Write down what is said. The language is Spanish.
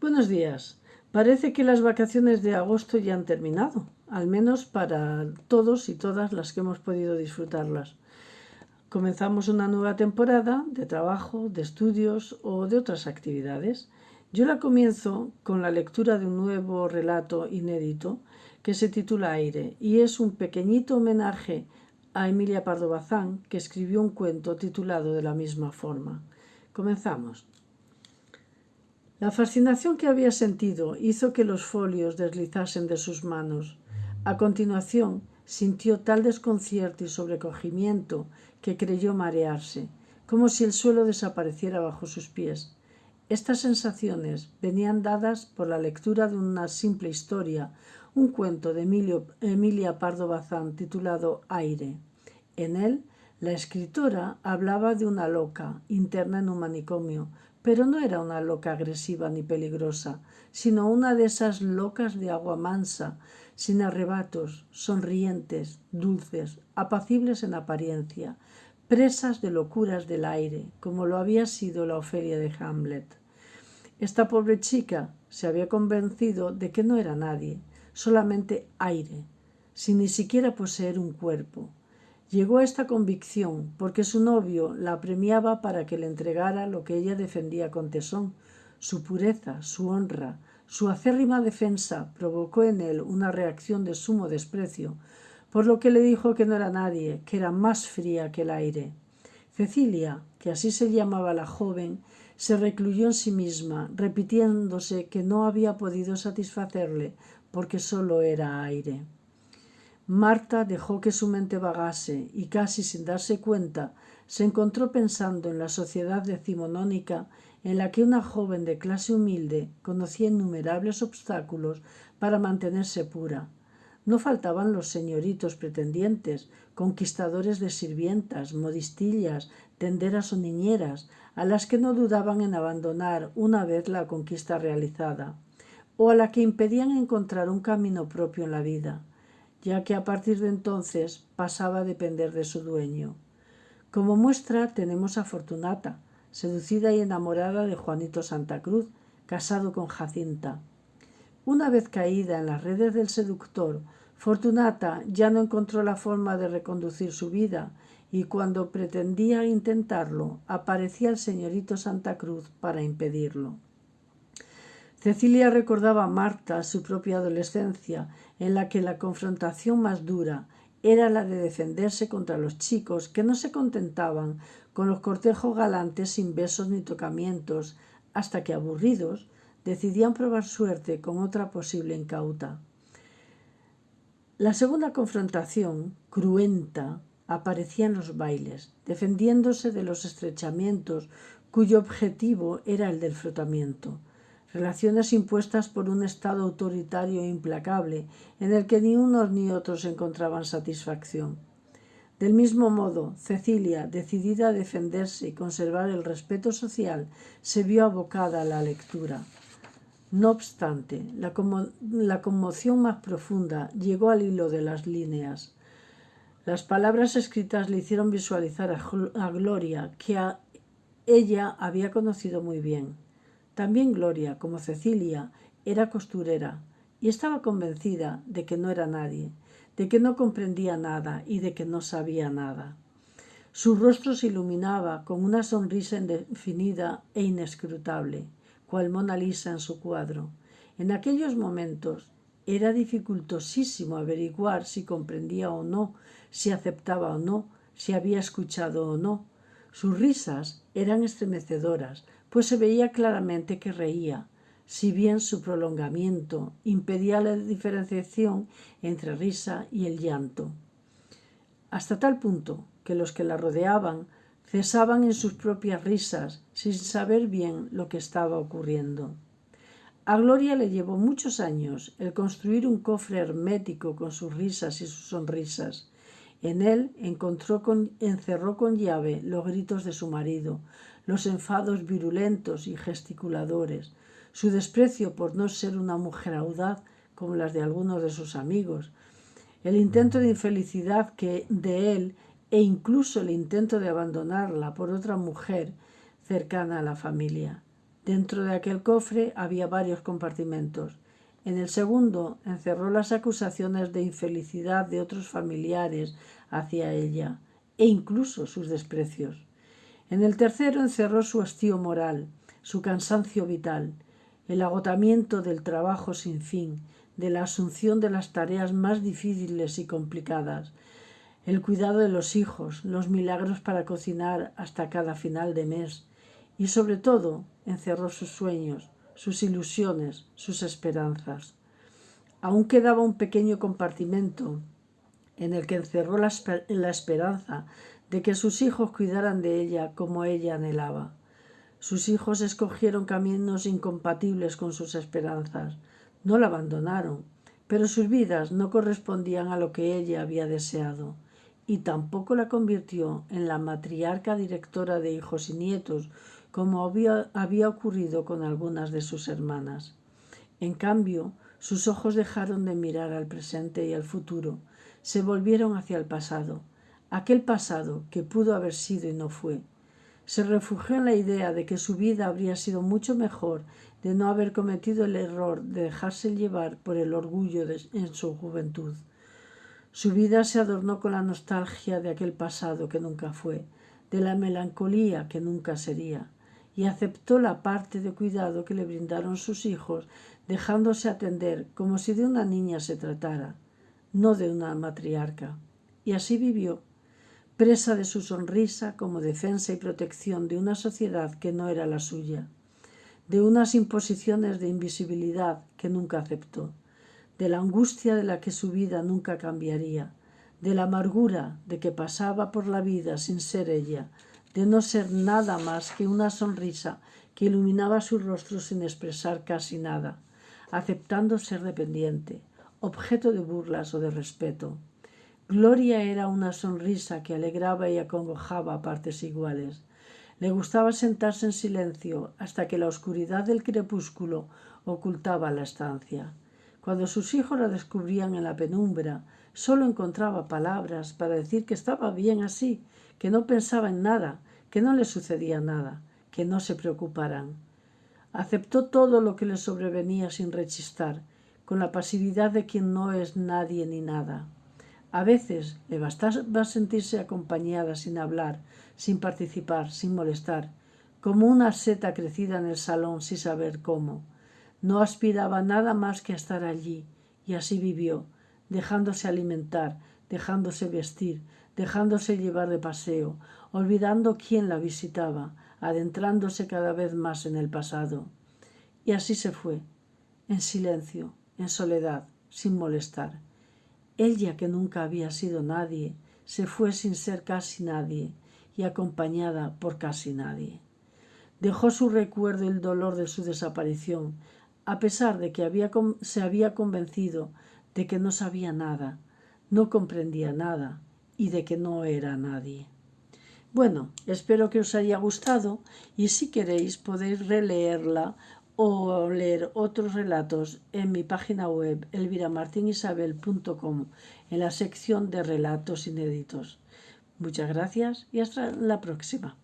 Buenos días. Parece que las vacaciones de agosto ya han terminado, al menos para todos y todas las que hemos podido disfrutarlas. Comenzamos una nueva temporada de trabajo, de estudios o de otras actividades. Yo la comienzo con la lectura de un nuevo relato inédito que se titula Aire y es un pequeñito homenaje a Emilia Pardo Bazán, que escribió un cuento titulado de la misma forma. Comenzamos. La fascinación que había sentido hizo que los folios deslizasen de sus manos. A continuación, sintió tal desconcierto y sobrecogimiento que creyó marearse, como si el suelo desapareciera bajo sus pies. Estas sensaciones venían dadas por la lectura de una simple historia, un cuento de Emilia Pardo Bazán titulado Aire. En él, la escritora hablaba de una loca interna en un manicomio, pero no era una loca agresiva ni peligrosa, sino una de esas locas de agua mansa, sin arrebatos, sonrientes, dulces, apacibles en apariencia, presas de locuras del aire, como lo había sido la Ofelia de Hamlet. Esta pobre chica se había convencido de que no era nadie, solamente aire, sin ni siquiera poseer un cuerpo. Llegó a esta convicción porque su novio la apremiaba para que le entregara lo que ella defendía con tesón. Su pureza, su honra, su acérrima defensa provocó en él una reacción de sumo desprecio, por lo que le dijo que no era nadie, que era más fría que el aire. Cecilia, que así se llamaba la joven, se recluyó en sí misma, repitiéndose que no había podido satisfacerle porque solo era aire. Marta dejó que su mente vagase y casi sin darse cuenta se encontró pensando en la sociedad decimonónica en la que una joven de clase humilde conocía innumerables obstáculos para mantenerse pura. No faltaban los señoritos pretendientes, conquistadores de sirvientas, modistillas, tenderas o niñeras, a las que no dudaban en abandonar una vez la conquista realizada, o a la que impedían encontrar un camino propio en la vida, ya que a partir de entonces pasaba a depender de su dueño. Como muestra tenemos a Fortunata, seducida y enamorada de Juanito Santa Cruz, casado con Jacinta. Una vez caída en las redes del seductor, Fortunata ya no encontró la forma de reconducir su vida y cuando pretendía intentarlo, aparecía el señorito Santa Cruz para impedirlo. Cecilia recordaba a Marta su propia adolescencia, en la que la confrontación más dura era la de defenderse contra los chicos que no se contentaban con los cortejos galantes sin besos ni tocamientos, hasta que, aburridos, decidían probar suerte con otra posible incauta. La segunda confrontación, cruenta, aparecía en los bailes, defendiéndose de los estrechamientos cuyo objetivo era el del frotamiento. Relaciones impuestas por un estado autoritario e implacable en el que ni unos ni otros encontraban satisfacción. Del mismo modo, Cecilia, decidida a defenderse y conservar el respeto social, se vio abocada a la lectura. No obstante, la conmoción más profunda llegó al hilo de las líneas. Las palabras escritas le hicieron visualizar a Gloria, que a ella había conocido muy bien. También Gloria, como Cecilia, era costurera y estaba convencida de que no era nadie, de que no comprendía nada y de que no sabía nada. Su rostro se iluminaba con una sonrisa indefinida e inescrutable, cual Mona Lisa en su cuadro. En aquellos momentos era dificultosísimo averiguar si comprendía o no, si aceptaba o no, si había escuchado o no. Sus risas eran estremecedoras, pues se veía claramente que reía, si bien su prolongamiento impedía la diferenciación entre risa y el llanto. Hasta tal punto que los que la rodeaban cesaban en sus propias risas sin saber bien lo que estaba ocurriendo. A Gloria le llevó muchos años el construir un cofre hermético con sus risas y sus sonrisas. En él encerró con llave los gritos de su marido, los enfados virulentos y gesticuladores, su desprecio por no ser una mujer audaz como las de algunos de sus amigos, el intento de infelicidad de él e incluso el intento de abandonarla por otra mujer cercana a la familia. Dentro de aquel cofre había varios compartimentos. En el segundo encerró las acusaciones de infelicidad de otros familiares hacia ella, e incluso sus desprecios. En el tercero encerró su hastío moral, su cansancio vital, el agotamiento del trabajo sin fin, de la asunción de las tareas más difíciles y complicadas, el cuidado de los hijos, los milagros para cocinar hasta cada final de mes, y sobre todo encerró sus sueños, sus ilusiones, sus esperanzas. Aún quedaba un pequeño compartimento en el que encerró la esperanza de que sus hijos cuidaran de ella como ella anhelaba. Sus hijos escogieron caminos incompatibles con sus esperanzas. No la abandonaron, pero sus vidas no correspondían a lo que ella había deseado, y tampoco la convirtió en la matriarca directora de hijos y nietos, como había ocurrido con algunas de sus hermanas. En cambio, sus ojos dejaron de mirar al presente y al futuro, se volvieron hacia el pasado, aquel pasado que pudo haber sido y no fue. Se refugió en la idea de que su vida habría sido mucho mejor de no haber cometido el error de dejarse llevar por el orgullo en su juventud. Su vida se adornó con la nostalgia de aquel pasado que nunca fue, de la melancolía que nunca sería, y aceptó la parte de cuidado que le brindaron sus hijos, dejándose atender como si de una niña se tratara, no de una matriarca. Y así vivió, presa de su sonrisa como defensa y protección de una sociedad que no era la suya, de unas imposiciones de invisibilidad que nunca aceptó, de la angustia de la que su vida nunca cambiaría, de la amargura de que pasaba por la vida sin ser ella, de no ser nada más que una sonrisa que iluminaba su rostro sin expresar casi nada, aceptando ser dependiente, objeto de burlas o de respeto. Gloria era una sonrisa que alegraba y acongojaba a partes iguales. Le gustaba sentarse en silencio hasta que la oscuridad del crepúsculo ocultaba la estancia. Cuando sus hijos la descubrían en la penumbra, solo encontraba palabras para decir que estaba bien así, que no pensaba en nada, que no le sucedía nada, que no se preocuparan. Aceptó todo lo que le sobrevenía sin rechistar, con la pasividad de quien no es nadie ni nada. A veces le bastaba sentirse acompañada sin hablar, sin participar, sin molestar, como una seta crecida en el salón sin saber cómo. No aspiraba nada más que a estar allí, y así vivió, dejándose alimentar, dejándose vestir, dejándose llevar de paseo, olvidando quién la visitaba, adentrándose cada vez más en el pasado. Y así se fue, en silencio, en soledad, sin molestar. Ella, que nunca había sido nadie, se fue sin ser casi nadie y acompañada por casi nadie. Dejó su recuerdo el dolor de su desaparición, a pesar de que se había convencido de que no sabía nada, no comprendía nada y de que no era nadie. Bueno, espero que os haya gustado y si queréis podéis releerla o leer otros relatos en mi página web elviramartinisabel.com en la sección de relatos inéditos. Muchas gracias y hasta la próxima.